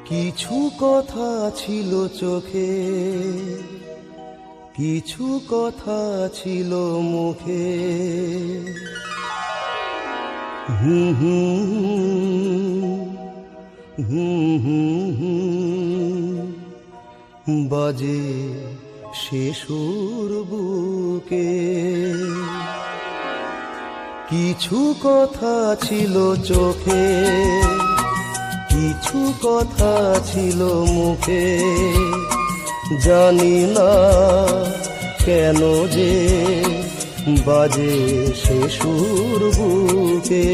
কিছু কথা ছিল চোখে, কিছু কথা ছিল মুখে। হুম বাজে সে সুর বুকে। কিছু কথা ছিল চোখে, কিছু কথা ছিল মুখে। জানি না কেন যে বাজে সে সুর বুকে।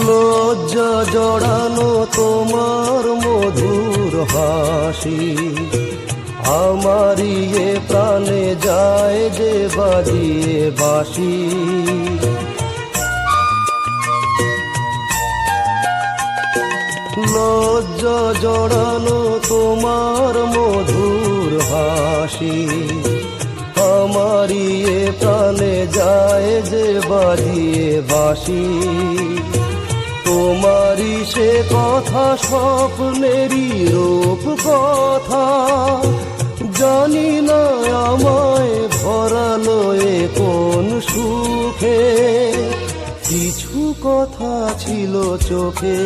লজ্জা জড়ানো তোমার মধুর হাসি, আমারই এ প্রাণে যায় যে বাজিয়ে বাঁশি। লজ্জা জড়ানো তোমার মধুর হাসি, আমারই এ প্রাণে যায় যে বাজিয়ে বাঁশি। তোমারই সে কথা স্বপ্নেরই রূপ কথা, জানি না আমায় ভরালো এ কোন সুখে। কিছু কথা ছিল চোখে,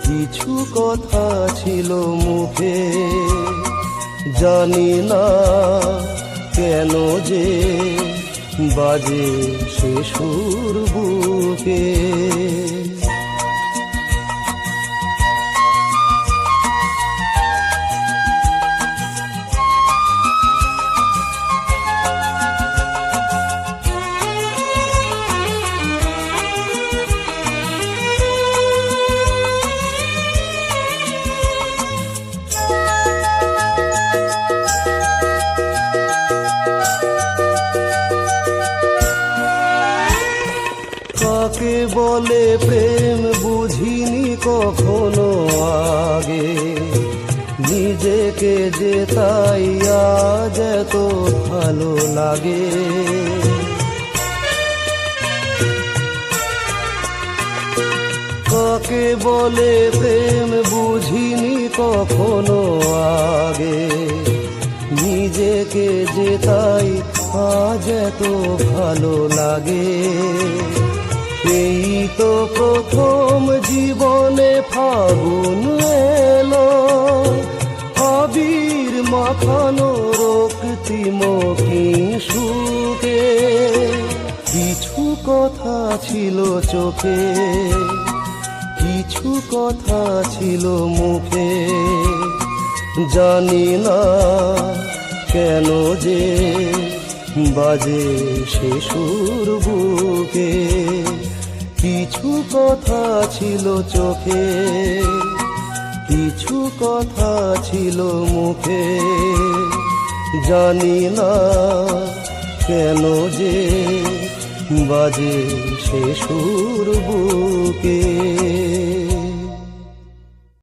কিছু কথা ছিল মুখে। জানি না কেন যে বাজে সে সুর বুকে। কাকে বলে প্রেম বুঝিনি কখনো আগে, নিজেকে যে তাই আজ এত ভালো লাগে। কাকে বলে প্রেম বুঝিনি কখনো আগে, নিজেকে যে তাই আজ এত ভালো লাগে। এই তো প্রথম জীবনে ফাগুন এলো, আবির মাখানো রক্তিম কি সুখে। কিছু কথা ছিল চোখে, কিছু কথা ছিল মুখে। জানি না কেন যে বাজে সে সুর বুকে। কিছু কথা ছিল চোখে, কিছু কথা ছিল মুখে। জানি না কেন যে বাজে সে সুর বুকে।